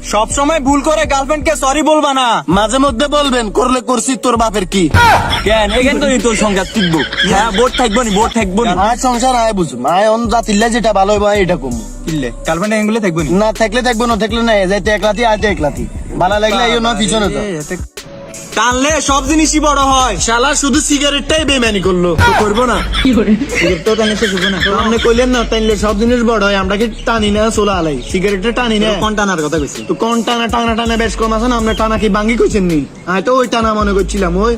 সব সময় ভুল করে গার্লফ্রেন্ড কে সরি বলবা না, মাঝে মধ্যে বলবেন, করলে করছি তোর বাপের কি। কেন এখান তো তোর সংখ্যা টিকবো। হ্যাঁ বোর্ড থাকবো নি, বোর্ড থাকবো নি। আয় সংসার আয় বুঝুম, আয় অন জাতিল্লা যেটা ভালো হইব এটা কম। কিনলে গার্লফ্রেন্ড এগুলো থাকবো নি, না থাকলে থাকবো, না থাকলে নাই, যাইতে একলাতি আইতে একলাতি, ভালো লাগলে এই না পিছনে তো। টানলে সব জিনিসই বড় হয়। শালা শুধু সিগারেটটাই বেমানি করলো, তো করবো না, সিগারেটটাও টানলে শেষ হবো না। আপনি কইলেন না টানলে সব জিনিস বড় হয়, আমরা কি টানি না চলে আলাই, সিগারেটটা টানি না। কোন টানার কথা কইছি? তো কোন টানা টানা টানা বেশ কম আছে না, আমরা টানা কি বাঙ্গি কইছেন নি? আমি তো ওই টানা মনে করছিলাম, ওই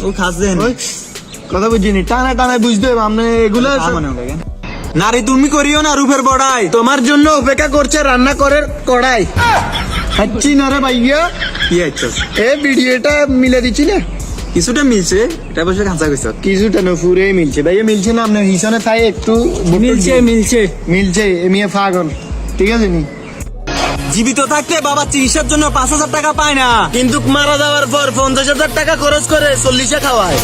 ও খাস দেন ওই কথা বুঝিনি, টানা টানা বুঝতে হবে আপনি এগুলো। মনে হবে নারী তুমি করিও না রূপের বড়াই। তোমার জন্য অপেক্ষা করছে রান্না করে কড়াই। হাচ্ছি না রে ভাইয়া, কি আইছস? এ ভিডিওটা মিলে দিচ্ছি না, কিছুটা মিলছে, এটা বসে খাঁচা কইছ। কিছুটা না পুরে মিলছে ভাইয়া, মিলছে না আপনার হিসাবে তাই একটু মিলছে মিলছে এমিয়ে ফাগল, ঠিক আছে নি। জীবিত থাকতে বাবা চিকিৎসার জন্য 5,000 টাকা পায় না, কিন্তু মারা যাওয়ার পর 50,000 টাকা খরচ করে 40 খাওয়ায়।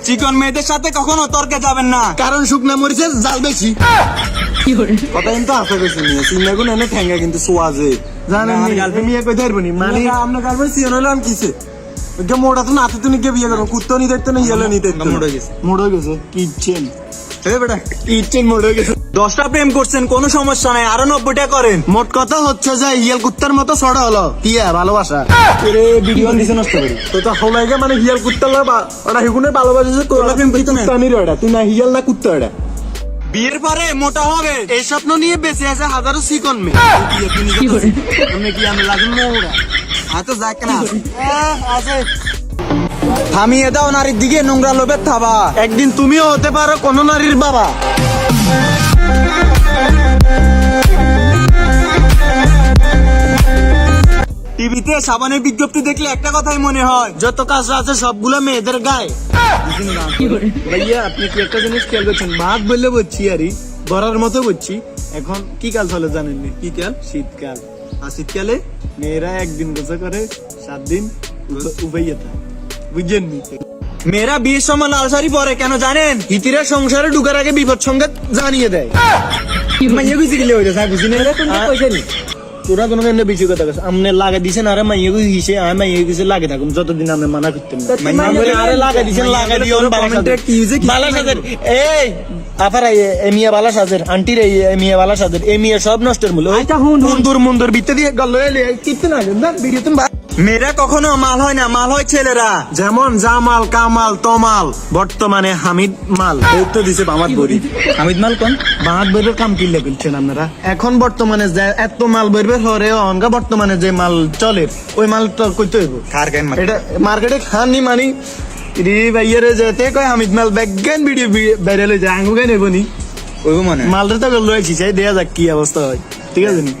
চিকন মেয়েদের সাথে কখনো তর্কে যাবেন না, কারণ শুকনা মরিচের জাল বেশি। কথা কিন্তু আশা করছি নিয়ে চিন্তাগুলো এনে ঠেঙ্গা কিন্তু সোয়াজে জানেন আমার girlfriend বিয়ে কই ধরবনি মানে আপনার গার্লফ্রেন্ড সিজন হলো আমি কিসে ওকে মোড়া তো নাতে তুমি কে বিয়ে করো, কুত্তো নি দেখতে না ইয়েলো নি দেখতে। মোড়া গেছে, মোড় গেছে কিচেন, এই বেটা কিচেন মোড় গেছে। 10টা প্রেম করছেন কোনো সমস্যা নাই, আরো 90টা করেন। মোট কথা হচ্ছে যে হিয়াল কুত্তার মতো ছড়া হলো কি ভালোবাসা। এরে ভিডিও দিছে নষ্ট করে তো তা হলাইগে মানে হিয়াল কুত্তার ওটা হিগুনে ভালোবাসে তোরা প্রেম করতে না। কুত্তানির ওটা, তুই না হিয়াল না কুত্তা ওটা। বিয়ের পরে মোটা হবে এই স্বপ্ন নিয়ে বেঁচে আছে হাজারো চিকন মেয়ে। আপনি কি আমি লাগুন না ওরা এত যাক না আছে। থামিয়ে দাও নারীর দিকে নোংরা লোভের থাবা। একদিন তুমিও হতে পারো কোন নারীর বাবা। টিভিতে সাবানের বিজ্ঞপ্তি দেখলে একটা কথাই মনে হয়, যত কাজ আছে সবগুলো মেয়েদের গায়ে। ভাইয়া আপনি কি একটা জিনিস খেয়াল করছেন, ভাত বললে বলছি আরই গড়ার মতো বলছি। এখন কি কাল চলে জানেন নি? কি কাল? শীতকাল। আর শীতকালে মেয়েরা একদিন গোসা করে 7 দিন উবাইয়া থাকে, বুঝছেন নি? মেয়েরা বিয়ের সময় লাল শাড়ি পরে কেন জানেন? হিতিরা সংসারে ঢুকার আগে বিপদ সংকেত জানিয়ে দেয়। মাইয়া গুছি গেলে হইতো স্যার বুঝিনি পয়সা নি তোরা কোনো কেন বেশি কথা কথা আমনে লাগা দিছেন, আরে মাইয়া গুছি হিসে আমি মাইয়া গুছি লাগে থাকুন যতদিন আপনি মানা করতেন না। আরে লাগা দিছেন, লাগা দিও বালা সাজের। এই আফার এমিয়া বালা সাজের, আন্টির এমিয়া বালা সাজের, এমিয়া সব নষ্টের মূল। মুন্দুর মুন্দুর বিতে দিয়ে গল্ল কিতে না ভিডিও তুমি। মেয়েরা কখনো মাল হয় না, মাল হয় ছেলেরা। যেমন জামাল কামাল তমাল, বর্তমানে হামিদ মাল। তো দিছে বামাত বড়ি। হামিদ মাল কোন? বাহাত বেরবের কাম কিনলে ফেলছেন আপনারা। এখন বর্তমানে যে এত মাল বেরবে হরে অনগা বর্তমানে যে মাল চলে ওই মাল তো কইতে হইব। কার কেন এটা মার্কেটে খাননি মানি রে ভাইয়ারে যেতে কয় হামিদ মাল ব্যাগান ভিডিও বেরেলে যায় আঙ্গুগাই নেবনি ওই মানে মালটা তো লইছি চাই দেয়া যাক কি অবস্থা হয়, ঠিক আছে নি।